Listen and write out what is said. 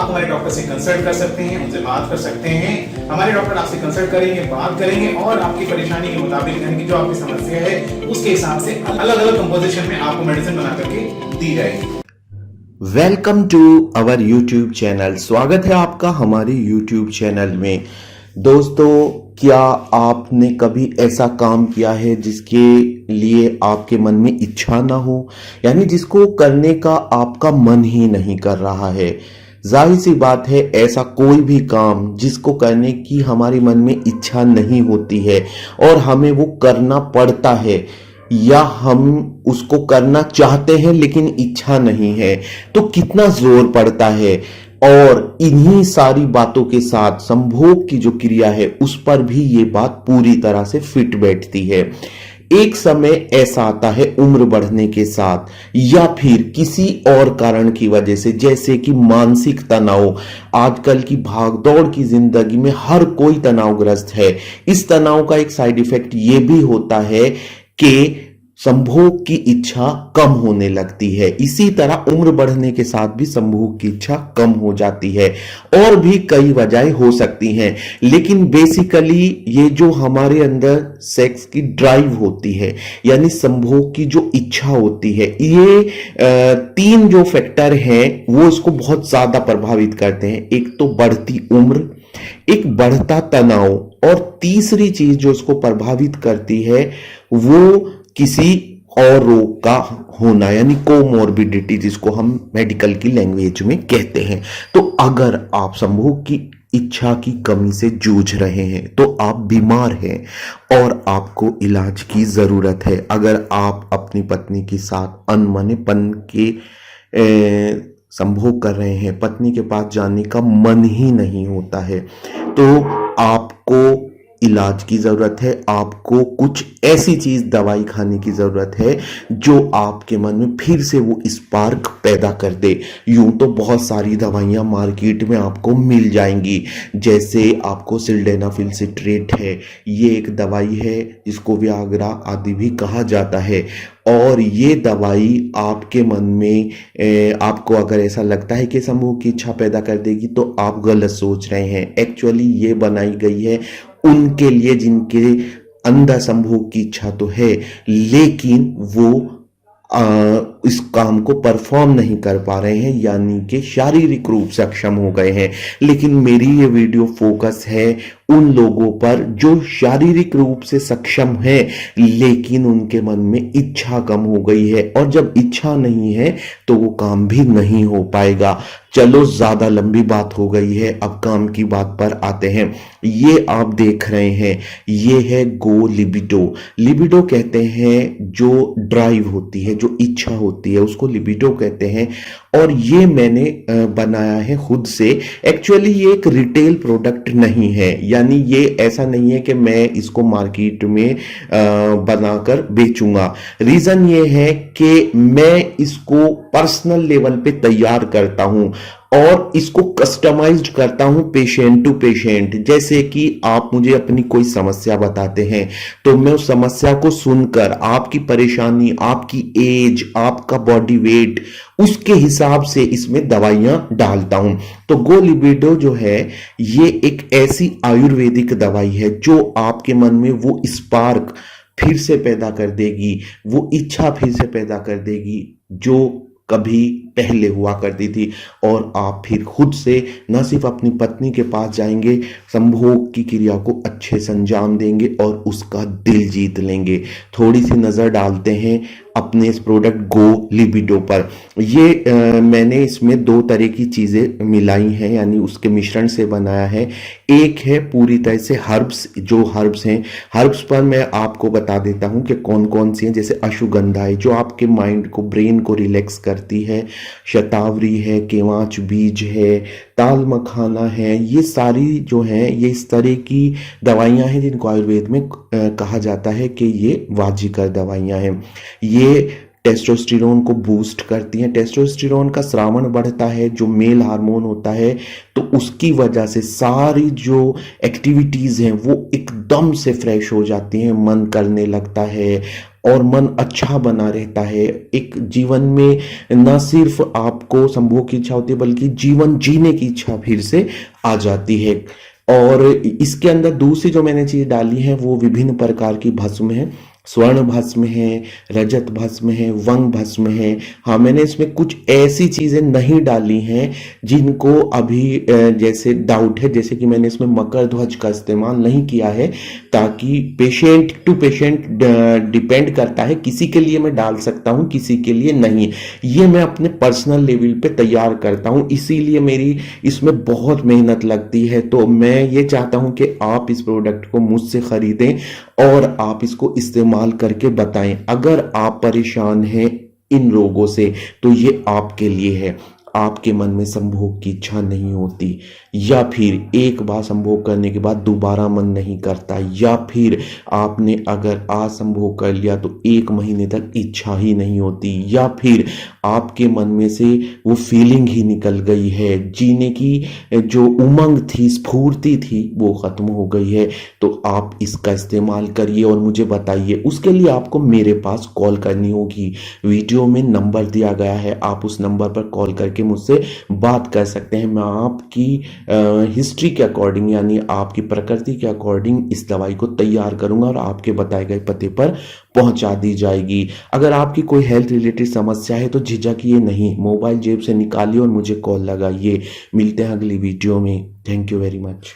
आप हमारे डॉक्टर से कंसल्ट कर सकते हैं, उनसे बात कर सकते हैं। हमारे डॉक्टर आपसे कंसल्ट करेंगे, बात करेंगे और आपकी परेशानी के मुताबिक यानी कि जो आपकी समस्या है उसके हिसाब से अलग अलग कंपोजिशन में आपको मेडिसिन बना करके दी जाएगी। Welcome to our YouTube channel. स्वागत है आपका हमारे यूट्यूब चैनल में। दोस्तों, क्या आपने कभी ऐसा काम किया है जिसके लिए आपके मन में इच्छा ना हो, यानी जिसको करने का आपका मन ही नहीं कर रहा है? जाहिर सी बात है, ऐसा कोई भी काम जिसको करने की हमारे मन में इच्छा नहीं होती है और हमें वो करना पड़ता है, या हम उसको करना चाहते हैं लेकिन इच्छा नहीं है, तो कितना जोर पड़ता है। और इन्हीं सारी बातों के साथ संभोग की जो क्रिया है उस पर भी ये बात पूरी तरह से फिट बैठती है। एक समय ऐसा आता है उम्र बढ़ने के साथ या फिर किसी और कारण की वजह से, जैसे कि मानसिक तनाव। आजकल की भागदौड़ की जिंदगी में हर कोई तनावग्रस्त है। इस तनाव का एक साइड इफेक्ट ये भी होता है कि संभोग की इच्छा कम होने लगती है। इसी तरह उम्र बढ़ने के साथ भी संभोग की इच्छा कम हो जाती है। और भी कई वजहें हो सकती हैं, लेकिन बेसिकली ये जो हमारे अंदर सेक्स की ड्राइव होती है, यानी संभोग की जो इच्छा होती है, ये तीन जो फैक्टर हैं वो इसको बहुत ज्यादा प्रभावित करते हैं। एक तो बढ़ती उम्र, एक बढ़ता तनाव, और तीसरी चीज जो इसको प्रभावित करती है वो किसी और रोग का होना, यानी कोमोर्बिडिटी, जिसको हम मेडिकल की लैंग्वेज में कहते हैं। तो अगर आप संभोग की इच्छा की कमी से जूझ रहे हैं तो आप बीमार हैं और आपको इलाज की जरूरत है। अगर आप अपनी पत्नी के साथ अनमनेपन के संभोग कर रहे हैं, पत्नी के पास जाने का मन ही नहीं होता है, तो आपको इलाज की जरूरत है। आपको कुछ ऐसी चीज, दवाई खाने की जरूरत है जो आपके मन में फिर से वो स्पार्क पैदा कर दे। यूं तो बहुत सारी दवाइयां मार्केट में आपको मिल जाएंगी, जैसे आपको सिल्डेनाफिल सिट्रेट है, ये एक दवाई है जिसको व्याग्रा आदि भी कहा जाता है। और ये दवाई आपके मन में आपको अगर ऐसा लगता है कि संभोग की इच्छा पैदा कर देगी, तो आप गलत सोच रहे हैं। एक्चुअली ये बनाई गई है उनके लिए जिनके अंदर संभोग की इच्छा तो है, लेकिन वो इस काम को परफॉर्म नहीं कर पा रहे हैं, यानी कि शारीरिक रूप से अक्षम हो गए हैं। लेकिन मेरी ये वीडियो फोकस है उन लोगों पर जो शारीरिक रूप से सक्षम है, लेकिन उनके मन में इच्छा कम हो गई है, और जब इच्छा नहीं है तो वो काम भी नहीं हो पाएगा। चलो, ज्यादा लंबी बात हो गई है, अब काम की बात पर आते हैं। ये आप देख रहे हैं, ये है गो लिबिडो। लिबिडो कहते हैं जो ड्राइव होती है, जो इच्छा होती है, उसको लिबिडो कहते हैं। और ये मैंने बनाया है खुद से। एक्चुअली ये एक रिटेल प्रोडक्ट नहीं है, यानी ये ऐसा नहीं है कि मैं इसको मार्केट में बनाकर बेचूंगा। रीजन ये है कि मैं इसको पर्सनल लेवल पे तैयार करता हूं और इसको कस्टमाइज्ड करता हूं पेशेंट टू पेशेंट। जैसे कि आप मुझे अपनी कोई समस्या बताते हैं, तो मैं उस समस्या को सुनकर आपकी परेशानी, आपकी एज, आपका बॉडी वेट, उसके हिसाब से इसमें दवाइयां डालता हूं। तो गो लिबिडो जो है, ये एक ऐसी आयुर्वेदिक दवाई है जो आपके मन में वो स्पार्क फिर से पैदा कर देगी, वो इच्छा फिर से पैदा कर देगी जो कभी पहले हुआ करती थी। और आप फिर खुद से न सिर्फ अपनी पत्नी के पास जाएंगे, संभोग की क्रिया को अच्छे से अंजाम देंगे और उसका दिल जीत लेंगे। थोड़ी सी नजर डालते हैं अपने इस प्रोडक्ट गो लिबिडो पर। ये मैंने इसमें दो तरह की चीजें मिलाई हैं, यानी उसके मिश्रण से बनाया है। एक है पूरी तरह से हर्ब्स, जो हर्ब्स हैं, हर्ब्स पर मैं आपको बता देता हूं कि कौन कौन सी हैं। जैसे अश्वगंधा है जो आपके माइंड को, ब्रेन को रिलैक्स करती है, शतावरी है, केवाच बीज है, ताल मखाना है। ये सारी जो हैं, ये इस तरह की दवाइयां हैं जिनको आयुर्वेद में कहा जाता है कि ये वाजीकर दवाइयां हैं। ये टेस्टोस्टेरोन को बूस्ट करती हैं। टेस्टोस्टेरोन का स्रावण बढ़ता है, जो मेल हार्मोन होता है, तो उसकी वजह से सारी जो एक्टिविटीज हैं वो एकदम से फ्रेश हो जाती हैं, मन करने लगता है और मन अच्छा बना रहता है। एक जीवन में न सिर्फ आपको संभोग की इच्छा होती है बल्कि जीवन जीने की इच्छा फिर से आ जाती है। और इसके अंदर दूसरी जो मैंने चीज डाली है वो विभिन्न प्रकार की भस्म है। स्वर्ण भस्म है, रजत भस्म है, वंग भस्म है। हाँ, मैंने इसमें कुछ ऐसी चीजें नहीं डाली हैं जिनको अभी जैसे डाउट है, जैसे कि मैंने इसमें मकर ध्वज का इस्तेमाल नहीं किया है ताकि पेशेंट टू पेशेंट डिपेंड करता है, किसी के लिए मैं डाल सकता हूं, किसी के लिए नहीं। ये मैं अपने पर्सनल लेवल पे तैयार करता हूं, इसीलिए मेरी इसमें बहुत मेहनत लगती है। तो मैं ये चाहता हूं कि आप इस प्रोडक्ट को मुझसे खरीदें और आप इसको इस्तेमाल करके बताएं। अगर आप परेशान हैं इन रोगों से तो ये आपके लिए है। आपके मन में संभोग की इच्छा नहीं होती, या फिर एक बार संभोग करने के बाद दोबारा मन नहीं करता, या फिर आपने अगर आज संभोग कर लिया तो 1 महीने तक इच्छा ही नहीं होती, या फिर आपके मन में से वो फीलिंग ही निकल गई है, जीने की जो उमंग थी, स्फूर्ति थी, वो खत्म हो गई है, तो आप इसका इस्तेमाल करिए और मुझे बताइए। उसके लिए आपको मेरे पास कॉल करनी होगी। वीडियो में नंबर दिया गया है, आप उस नंबर पर कॉल करके मुझसे बात कर सकते हैं। मैं आपकी हिस्ट्री के अकॉर्डिंग यानी आपकी प्रकृति के अकॉर्डिंग इस दवाई को तैयार करूंगा और आपके बताए गए पते पर पहुंचा दी जाएगी। अगर आपकी कोई हेल्थ रिलेटेड समस्या है तो झिझकिए नहीं, मोबाइल जेब से निकालिए और मुझे कॉल लगाइए। मिलते हैं अगली वीडियो में। Thank you very much.